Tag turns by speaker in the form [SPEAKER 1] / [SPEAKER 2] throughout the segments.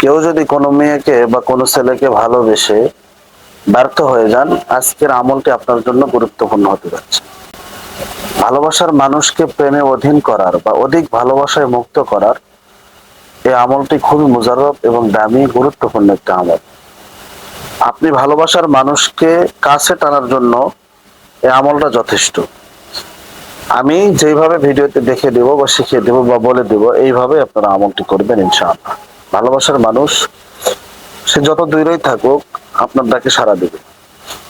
[SPEAKER 1] কেউ যদি কোনো মেয়েকে বা কোনো ছেলেকে ভালোবেসে ব্যর্থ হয়ে যান, আজকের আমলটি আপনার জন্য গুরুত্বপূর্ণ হতে যাচ্ছে। ভালোবাসার মানুষকে প্রেমে অধীন করার বা অধিক ভালোবাসায় মুক্ত করার এই আমলটি খুবই মুজাররব এবং দামি, গুরুত্বপূর্ণ একটা আমল। আপনি ভালোবাসার মানুষকে কাছে টানার জন্য এই আমলটা যথেষ্ট। আমি যেভাবে ভিডিওতে দেখে দেব বা শিখিয়ে দেব বা বলে দেব, এইভাবে আপনারা আমলটি করবেন ইনশাআল্লাহ। ভালোবাসার মানুষ সে যত দূরেই থাকুক আপনার ডাকে সাড়া দেবে।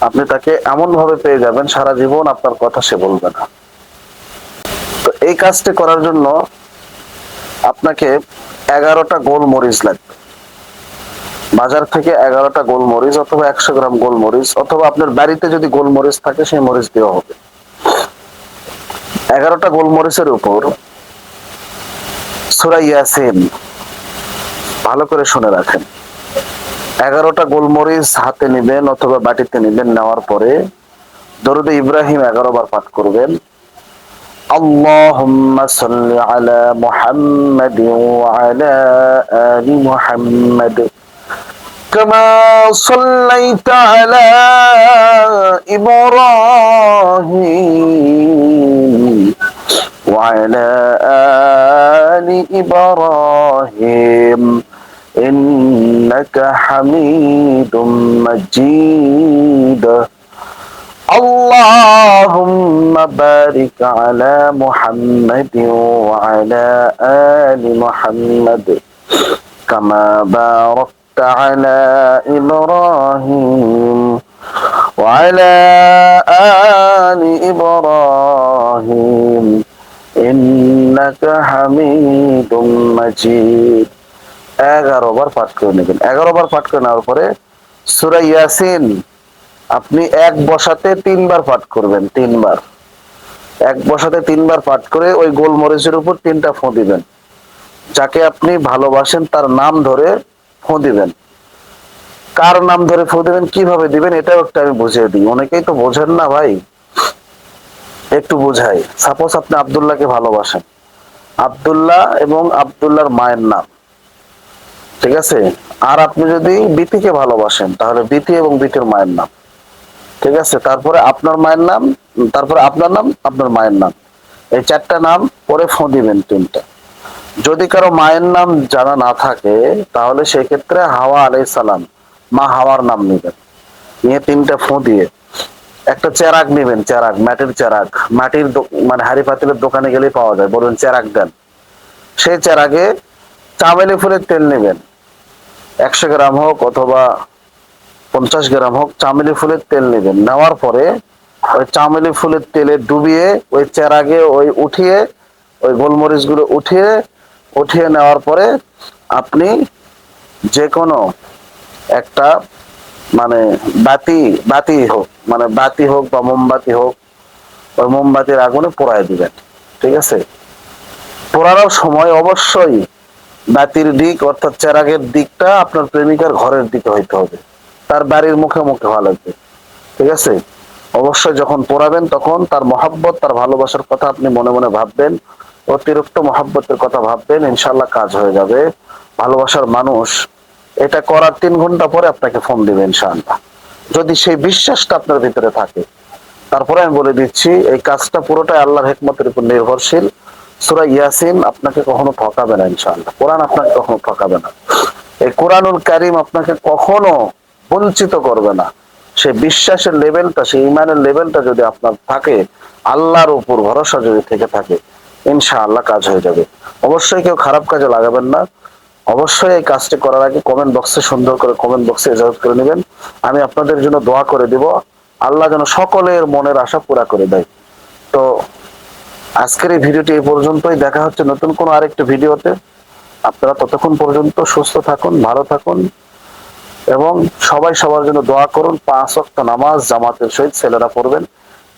[SPEAKER 1] আপনি তাকে এমন ভাবে পেয়ে যাবেন, সারা জীবন আপনার কথা সে বলবে না। তো এই কাজটি করার জন্য আপনাকে 11টা গোলমরিচ লাগবে। বাজার থেকে 11টা গোলমরিচ অথবা 100 গ্রাম গোলমরিচ, অথবা আপনার বাড়িতে যদি গোলমরিচ থাকে সেই মরিচ দেওয়া হবে। 11টা গোলমরিচের উপর সূরা ইয়াসিন, ভালো করে শুনে রাখেন। 11টা গোলমরিচ হাতে নেবেন অথবা বাটিতে নেবেন, নেওয়ার পরে দরুদ ইব্রাহিম 11 বার পাঠ করবেন। আল্লাহুম্মা সাল্লি আলা মুহাম্মাদিন ওয়া আলা আলি মুহাম্মাদ কামা সাল্লাইতা আলা ইব্রাহিম ওয়া আলা আলি ইব্রাহিম ইন্নাকা হামিদুম মাজিদ। اللهم بارك على محمد وعلى آل محمد كما باركت على إبراهيم وعلى آل إبراهيم إنك حميد مجيد। 11 বার পাঠ করে নেবেন। 11 বার পাঠ করে নেওয়ার পরে সূরা ইয়াসিন আপনি এক বসাতে 3 বার পাঠ করবেন। 3 বার, এক বসাতে 3 বার পাঠ করে ওই গোলমরিচের উপর 3টা ফোঁ দিবেন। যাকে আপনি ভালোবাসেন তার নাম ধরে ফোঁ দিবেন। কার নাম ধরে ফোঁ দিবেন, কিভাবে দিবেন, এটাও একটু আমি বুঝিয়ে দিই। অনেকেই তো বোঝেন না ভাই, একটু বুঝাই। সাপোজ আপনি আব্দুল্লাহকে ভালোবাসেন, আব্দুল্লাহ এবং আব্দুল্লাহর মায়ের নাম, ঠিক আছে। আর আপনি যদি বিতিকে ভালোবাসেন তাহলে বিতি এবং বিতির মায়ের নাম, ঠিক আছে। তারপরে আপনার মায়ের নাম, তারপরে আপনার নাম, আপনার মায়ের নাম, এই 4টা নাম পরে ফোঁ দিবেন 3টা। যদি কারো মায়ের নাম জানা না থাকে তাহলে সেই ক্ষেত্রে হাওয়া আলাইহিস সালাম, মা হাওয়ার নাম নেবেন, নিয়ে 3টা ফোঁ দিয়ে একটা চেরাগ নেবেন। চেরাগ, মাটির চেরাগ, মাটির মানে হাড়ি পাতিলের দোকানে গেলেই পাওয়া যায়, বলবেন চেরাগ দেন। সেই চেরাগে চামেলি ফুলের তেল নেবেন, 100 গ্রাম হোক অথবা 50 গ্রাম হোক, চামেলি ফুলের তেল নেবেন। নেওয়ার পরে ওই চামেলি ফুলের তেলে ডুবিয়ে ওই চেরাগে ওই উঠিয়ে ওই গোলমরিচ গুলো উঠিয়ে নেওয়ার পরে আপনি যে কোনো একটা মানে বাতি হোক, মানে বাতি হোক বা মোমবাতি হোক, ওই মোমবাতির আগুনে পোড়ায় দিবেন, ঠিক আছে। পোড়ানোর সময় অবশ্যই বাতির দিক অর্থাৎ চেরাগের দিকটা আপনার প্রেমিকার ঘরের দিকে হইতে হবে, তার বাড়ির মুখে মুখে হওয়া লাগবে, ঠিক আছে। অবশ্যই যখন পোড়াবেন তখন তার মহাব্বত, তার ভালোবাসার কথা আপনি মনে মনে ভাববেন, অতিরিক্ত মহাব্বতের কথা ভাববেন, ইনশাআল্লাহ কাজ হয়ে যাবে। ভালোবাসার মানুষ এটা করার 3 ঘন্টা পরে আপনাকে ফোন দিবে ইনশাআল্লাহ, যদি সেই বিশ্বাসটা আপনার ভিতরে থাকে। তারপরে আমি বলে দিচ্ছি, এই কাজটা পুরোটাই আল্লাহর হিকমতের উপর নির্ভরশীল। সূরা ইয়াসিন আপনাকে কখনো ঠকাবে না ইনশাআল্লাহ, কোরআন আপনাকে কখনো ঠকাবে না। এই কোরআনুল কারীম আপনাকে কখনো বঞ্চিত করবে না। সেই বিশ্বাসের লেভেলটা, সেই ঈমানের লেভেলটা যদি আপনার থাকে, আল্লাহর উপর ভরসা যদি থেকে থাকে, ইনশাআল্লাহ কাজ হয়ে যাবে। অবশ্যই কেউ খারাপ কাজে লাগাবেন না। অবশ্যই এই কাজটি করার আগে কমেন্ট বক্সে সুন্দর করে কমেন্ট বক্সে ইজাজত করে নেবেন। আমি আপনাদের জন্য দোয়া করে দিব, আল্লাহ যেন সকলের মনের আশা পুরা করে দেয়। তো আজকের এই ভিডিওটি এই পর্যন্তই। দেখা হচ্ছে নতুন কোনো আরেকটা ভিডিওতে। আপনারা ততক্ষণ পর্যন্ত সুস্থ থাকুন, ভালো থাকুন এবং সবাই সবার জন্য দোয়া করুন। 5 ওয়াক্ত নামাজ জামাতের সহিত ছেলেরা পড়বেন,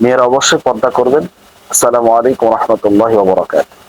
[SPEAKER 1] মেয়েরা অবশ্যই পর্দা করবেন। আসসালামু আলাইকুম ওয়া রাহমাতুল্লাহি ওয়া বারাকাতুহু।